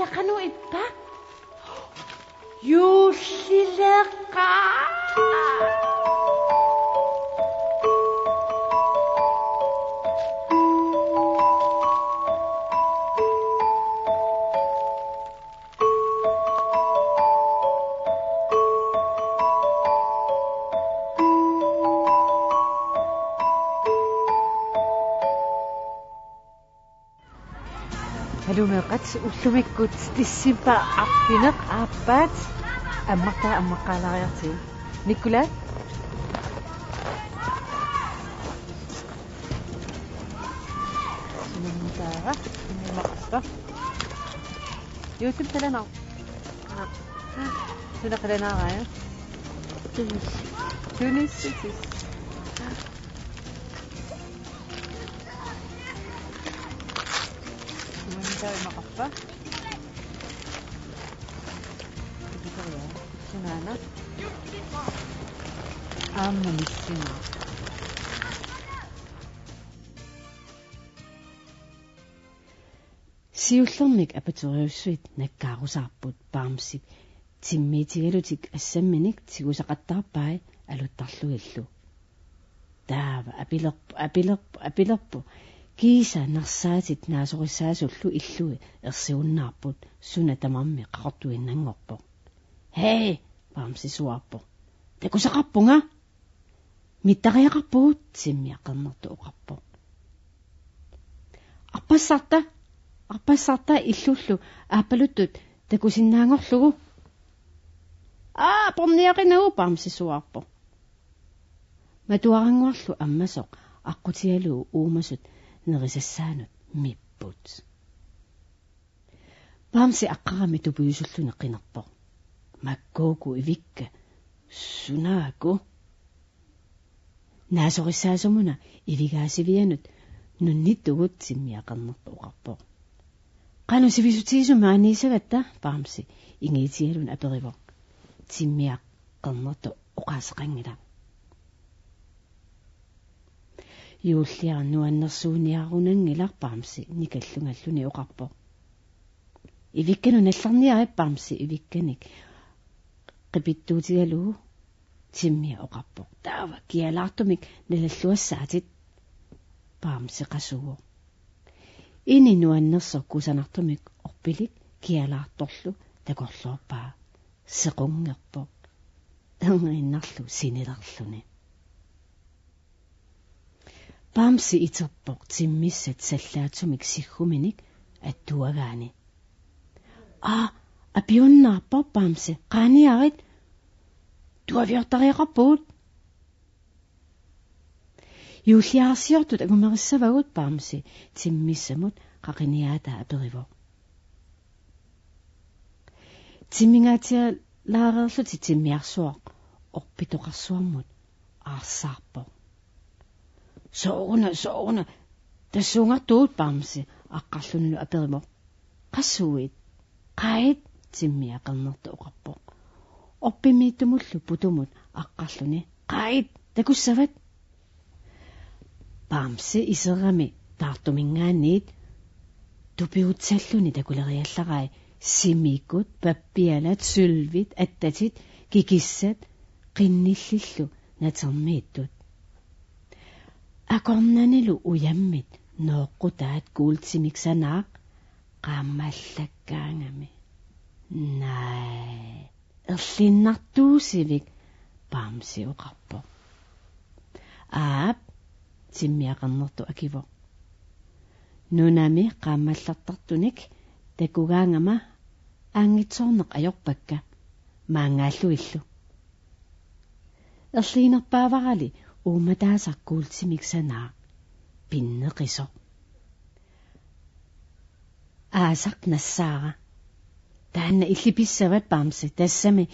Yullaqanu ippa? Yullilaqa! Halumaqat ullumikkut tissimpa arpineq aappaat ammaqqalariartiu Nicolas sinumutaara maqpa YouTube talana sunaqlanaara Tunis المقفة سنانة من السنة سيولمك أبتوريوسويت نكاروسابود بامسي تيميتيلوتيك السمنك تيوسقطاباي ألو تطلويلو دابا أبيلوب كيسا نرساتت ناسورساسوللو إللو إرسيونناربوت سنة تمامي قاطويننغوبو هاي بامسي سوابو تكوساقابونغا ميتاغياقابوت سيميا قنرتو قابو أرباسارتا إللولو أبلوتوت تكوسينناغوрлугу بورنياقинагу بامسي سوابو матуарангуарлу аммасоқ аққутиалуу уумасут нерисассаанут миппут памси аққарами тупуйусуллуне қинерпо маккууку ивикка сунааку наасорисаасумуна ивигаасивианут нунниттугут симмиақарнерпу уқарпо қану сивисутиисума аниисагатта памси ингиитиалун апериво симмиаққарнерту уқаасеқангила юуллиарнуаннерсууниарунангиларпаамси никаллунгаллуни оқарпо ивиккану налларниариппаамси ивикканик қипиттуутигалуу тиммиа оқарпо таава киалаартумик налаллуассаатит паамси қасугу ини нуаннерсоркусанартумик орпилик киалаарторлу такорлуарпаа сеқунгерпо тангиннарлу синилерлуни памси итерпоқ тиммиссат саллаатсумик сиггуминик аттуагаани апиуннаарпо памси қааниарит туавиортариақарпуут юуллиарсиортут агумериссавагут памси тиммиссамут қақиниаата апериво тиммингаатиа лаарерлути тиммиарсуақ орпитоқарсуармут аарсаарпо соорна тассуунгартуут паамси аққарлунну аперимо qassуит qaит тиммиақарнерту оқарпо оппимииттумуллу путумут аққарлуни qaит такуссават паамси исерами таартумингаанниит тупиутсаллуни такулериалларай симикут паппиалат сулвит аттатит кикиссат қинниллиллу натермииттут акорнанилу уяммит ноққутаат куултимиксанаақ qaammaallakkaangami най ерлиннартуусивик паамси оқарпо тиммиақарнерту акиво нунами qaammallartartunik такугаангама аангитсоорнеқ ajorpakka маангааллуиллу ерлинерпааварали ууматаасаркуултимиксанаа пиннеқисо аасақ нассаара таанна иллиписсават паамси тассами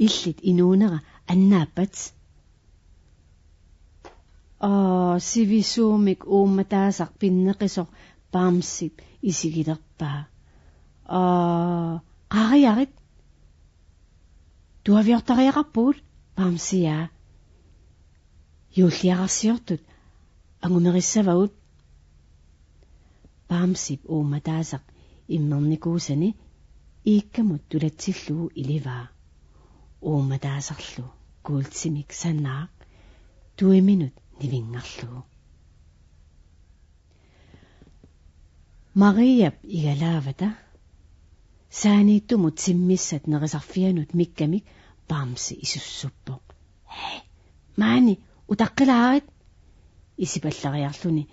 иллит инуунера аннааппат сивисуумик ууматаасақ пиннеқисо паамсип исигилерпаа qaariarit туавиортариақарпуут паамсиаа юуллиарсиортут ангумериссавагут паамсип ууматаасақ иммерникуусани iikkamut tulatsillugu ilivaa. Uumataasarlu kuultsimik sannaaq 2 minut nivingarlugu. Mariap igalaavata saaniittumut simmissat nerisarfianut mikkamik paamsi isussuppo. Maani utaqqilaarit isipallariarluni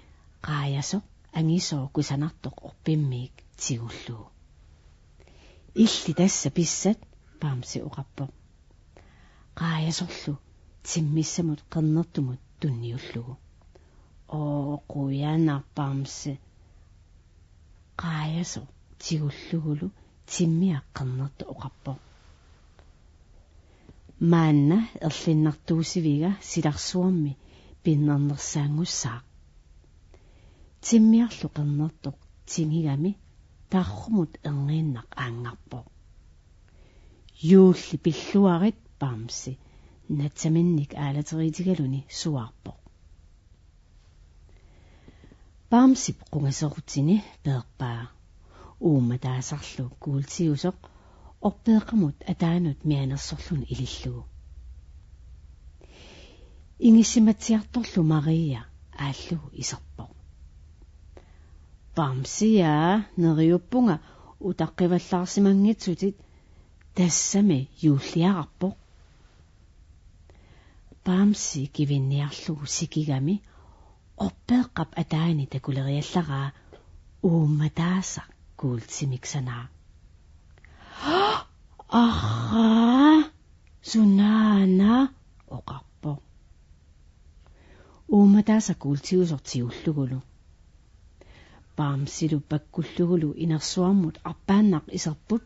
qaayaso angisoo kusanartoq orpimmiik tigullugu. Illi tassa pissat paamsi uqappo. Qaayasorlu timmissamut qernertumut tunniullugu. Quyannar paamsi qaayaso tigullugulu timmiaq qernertu uqappo. Maanna erlinnartuusiviga silarsuammi pinnernersaangussaaq. Timmiarlu qernertoq tingigami tarrumut erniinnaq aangarpo. Yuulli pilluarit paamsi natsaminnik aalateriitigaluni suarpo. Paamsip qungaserutini peerpaa. Uumataasarlu kuultiusoq orpeeqamut ataanut mianersorlun ilillugu. Ingissimatsiartorlu Maria aallugu iserpo. Paamsia neriuppunga utaqqivallаарsimangitsutit tassami yuulliararpo. Paamsi kivinniarlugu sikigami orpeeqqap ataani takuleriallaraa uumataasa kuultsimiksanaa. Sunaana oqarpo. Uumataasa kuultiusortiullugulu. Paamsilu pakkullugulu inersuarmut arpaannaq iserput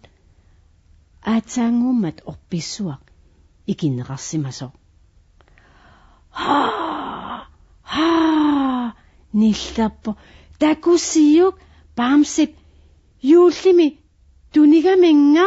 aatsaanguummat orpissuaq ikinneqarsimasoq. Nillappo takussiuk paamsip yuullimi tunigamenga.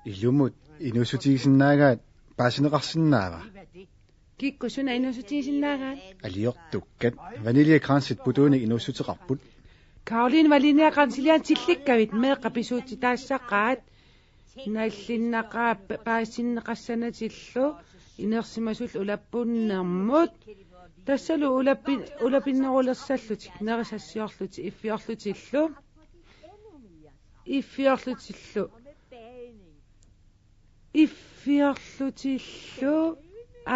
Illumut inusutigisinnaagaat paasineqarsinnaava. Kikkusuna inusutigisinnaagaat Aliortukkat vanilja kransit putuunik inusuteqarput. Caroline Valinia qansilian tillikkavit meeqqa pisuuti taassaqaat naallinnaqaa paasinneqassanatillu inersimasul ulappunnermut tassalu ulapinnerulersallutik nerisassiorluti iffiorlutillu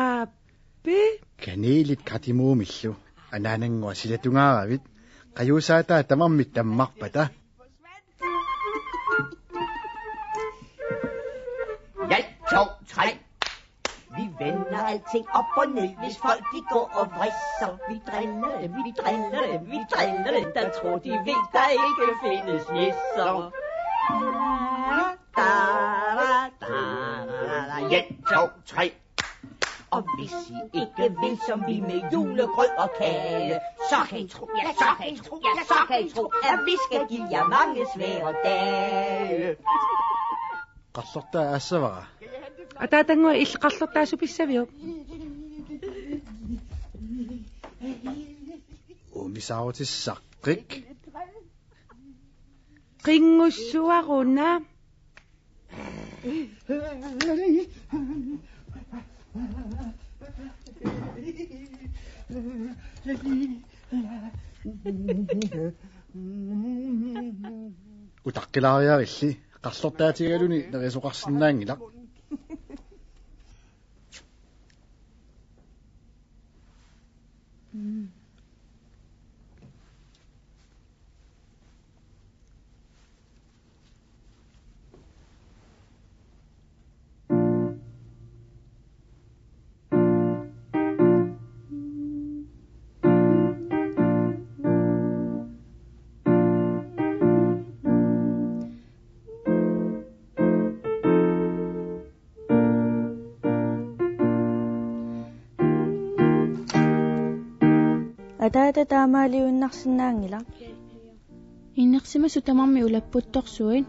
aappi Kaneelit katimuumillu anaanangua silatungaaravit qajuusaataa tamarmit tammarpata. 1, 2, 3. Vi vender alting op og ned, hvis folk de går og vrisser. Vi driller dem, der tror de ved, der ikke findes nisser. 1, 2, 3. Og hvis I ikke vil som vi med julegrød og kage, så kan I tro, at vi skal give jer mange svære dage. Qarsortaa aassavara. атаатангуа иллеқарлертаасуписсавиу Umisaarutissaqqik. qingussуаруна Utaqqilariarilli qarsortaatigaluni nerisoqarsinnaangilaq. атаата таамаалиуннарсинаангила иннерсимасу тамарми улаппутторсуин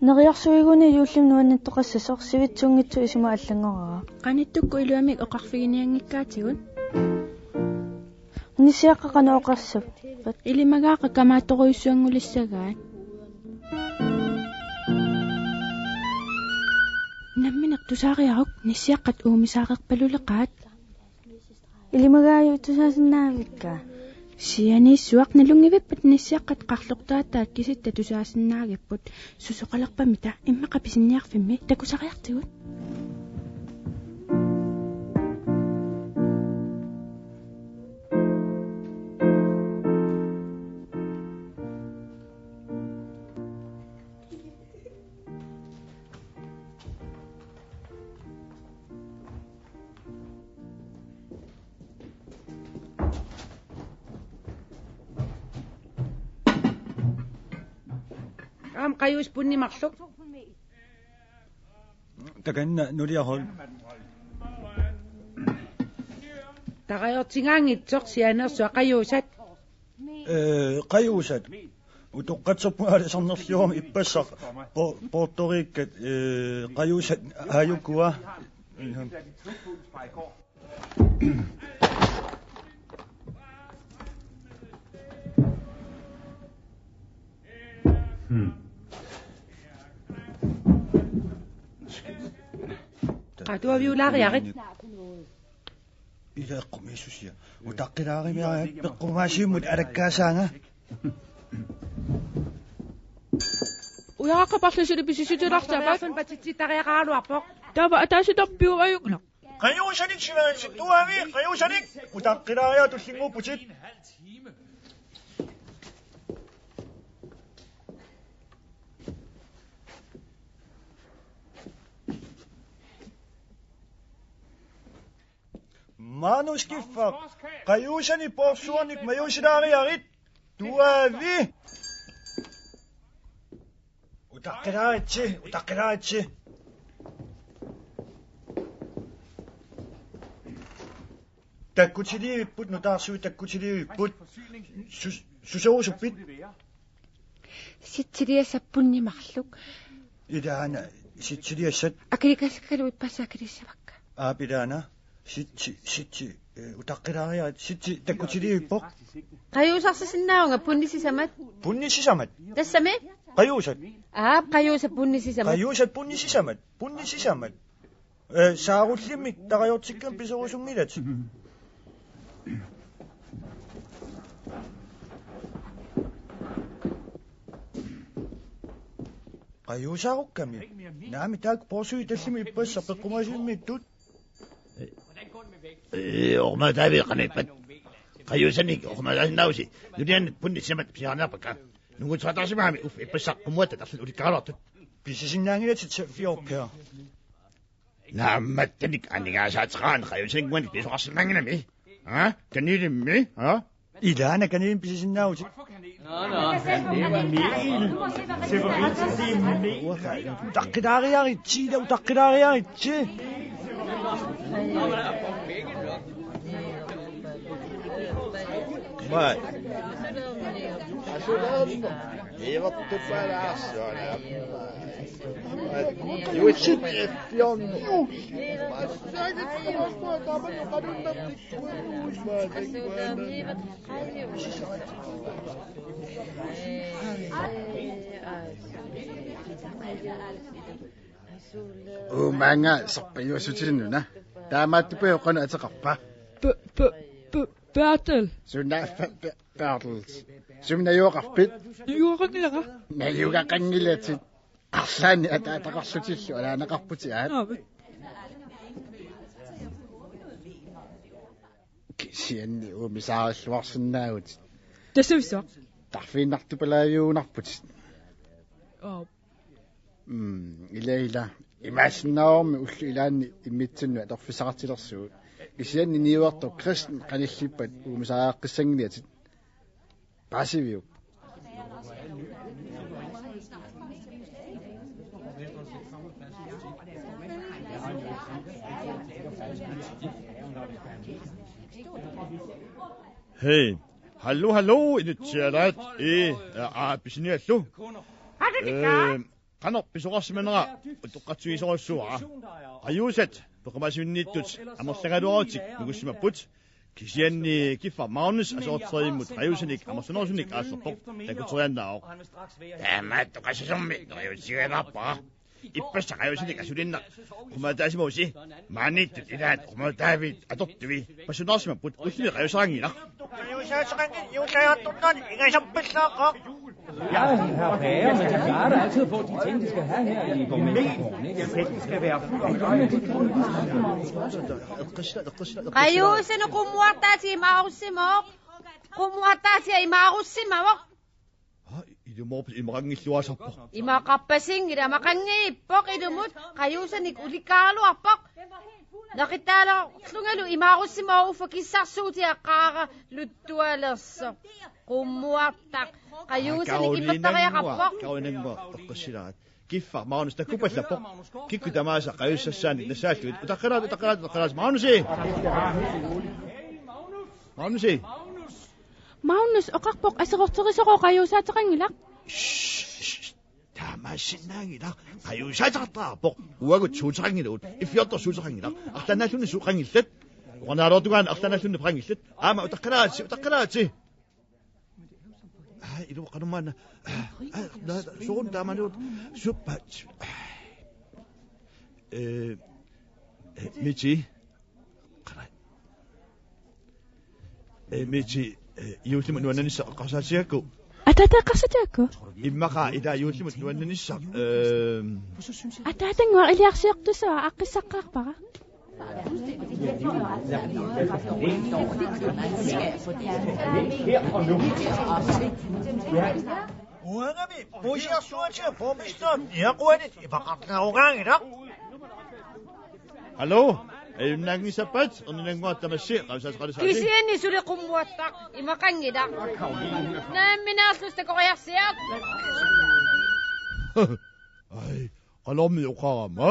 нериарсуигуни юуллим нуаннаттоқассасор сивитсунгитсу исима аллангораа qanitukku iluamik oqarfiginianngikkaatigun нисиаққақаноқарсап ilimagaaqa kamaattoruissuangulissagaat намминеқ тусаариарук ниссиаққат уумисаақерпалулеқаат илимагааю тусаасиннаавикка сианиссуақ налунгивиппат ниссиаққат қарлуқтаатаат киситта тусаасиннаагиппут сусоқалерпамита иммақа писинниарфимми такусариартигут Am qayus punni maqsuq. Taganna nuliahol. Tagayortingaangitsoq sianersu qayusat. Qayusat. Utoqqatserpu alisarnerliuam ippassaq Puerto Rico qayusat hayukua. Qatuwa viulariarit. Ila qumisusia. Utaqqilaarimia peqqumaasiimmut alakkaasaanga. uyaaqaparlusuli pisisutilartapat Fan patitsitariaqaaluarpoq. taava ataasitarpiuayukna Qayusanik tuami qayusanik utaqqilaaria tullinguupputit. Manuskiffaq qayusani porsuanik mayusilaariarit tuavi utaqqilaaritsi takkutiliipput nutaarsui takkutiliipput susorusuppit Sitsiliassappunnimarluk. ilaana sitsiliassat Akilikaskaluut passaakilissavakka. aapilaana sitsi utaqqilaaria sitsi takkutiliippoq Qayuusarsisinnaunga punnisisamat punnisisamat tassame qayusat qayuusa punnisisamat qayusat punnisisamat saarullimik taqajortikkan pisorusungilat qayusaarukkami naami taak porsui tallimi ippassa peqqumaasiimmiittut orma taavi qanippat qayusanik ormalaasinausi nuliannat punnisisamat piarnaapakka nungutratasimaami ippassa qumuatta tarlu ulikkaarartut pisisinnaagilatit safiorpea naammattanik aningaasaatiqaan qayusaningwanik pisoqarsinanginami kanilimmi ilaana kanilim pisisinnaagutit utaqqilaaриaritsi utaqqilaaриaritsi Vai. Ajudando. Eva tu palhaço, olha. Eu te fionno. Mas sai de tudo, tá bem, eu quero não ter Umanga sappayo sutinuna. Tamattipu yoqana ataqarpa. Bertel Sunna battles. Sumna yoqarpit. yuuqangilaqa Nayuga qangilatit. Qarlaani ataqarsutillu alaanaqarputi aat. Kisianni umisaarilluarsinnaagut. tasavisa Tarfiinnartupalaajuunarput. Ila imaasinnaormi ullu ilaanni immitsinnu atorfisaqartilersuut. Kisianni niuartu kristen qanillippat umisaaqqissangiatit. Passiviuk. Hey, hallo, in det tjerat, bisniallu. Qanor pisoqarsimanera utoqqatsuisorussua ayusat peqamasuinniittut amorlagaluaratik nugussimapput kisianni kiffa Magnus asortriimut ayusanik amorsunersunik aasorpoq takuteriannaaq taamaat toqassasummi ayusiganarpa ippassaqayusanik asulinna qumataasimuusi maaniittut ilaat qumataavit atortuvi passunersimapput ullimi qayusarangilaq qayusaaseqangin juutajortornani ingasampillaaqaq. Ja, herr Bager, men de klarer da altid på de ting, de skal have her i borgmestergården, ikke? Det skal være Qayusana qummuartaati imaarussimaaq. Qummuartaati imaarussimaaq. idumorput imaqangilluasarpoq Imaqappasingila maqangiippoq idumut qayusanik ulikaaluarpoq. Naqittaalo tlungalu imaarussimaa ufakissarsuutiaqqaaqa luttualerso. Qummuartaq qayusanik imattariaqarpoq. kaunangua toqqassilaat kiffa Magnus takkupallappoq kikku tamaasa qayussassaani nasaalluit utaqqalaat Magnusi Magnus oqarpoq aserorterisoqo qayusaataqangilaq. Tamassinnaangilaq qayusaataqartarpoq uagut suuterangiluut iffiortor suuterangilar artannaallunni suuqangillat uqanaalortugaan artannaallunni prangillat aama utaqqalaatsi ilu qanumaana suun taamanuut suppat Michi Michi yuullimut nuannanissa qasaasiakku Atataqqarsatiakku immaqa ida yuullimut nuannanissa Atatanguar iliarsiortusaa aqqissaqqaarpara Uangami pusiarsuatia borgmesteren iaqquanit ipaqartlarugaangilaq. Hallo Nangisappat onnanguattamassi qausasqalisaati Kisianni suli qummuartaq imaqangilaq. Naamminaarlusta koqiarsiaq. Ai qalormi uqarama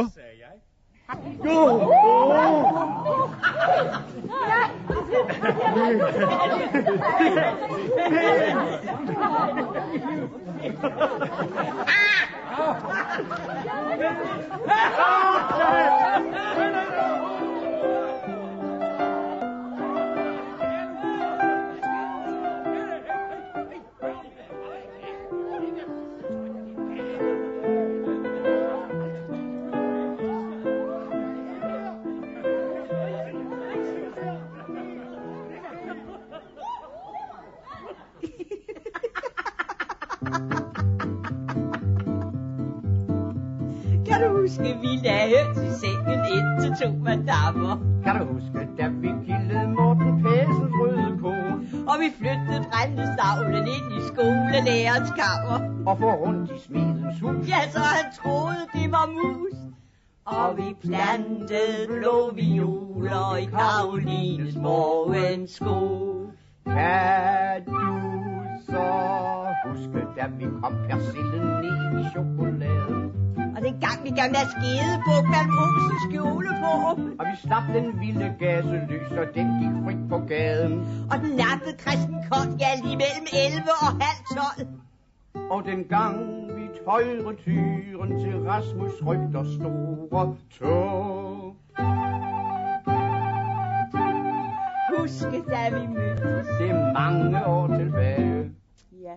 Kan du huske, vi lagde høns i sengen ind til 2 madammer? Kan du huske, da vi kildede Morten Pæsens røde ko? Og vi flyttede brændestavlen ind i skolelærerens kammer. Og for rundt i smedens hus? Ja, så han troede, det var mus. Og vi plantede blå violer i Karolines morgensko. Kan du så huske, da vi kom persillen ned i chokoladen? Og den gang vi gav maskedebukkeren Olsens skjole på. Og vi slap den vilde gaselys, og den gik frit på gaden. Og den nappede Christen Kold, ja, lige mellem 11 og halv 12. Og den gang vi tøjre tyren til Rasmus Rygters store tog. Huske, da vi mødtes. Det er mange år tilbage. Ja.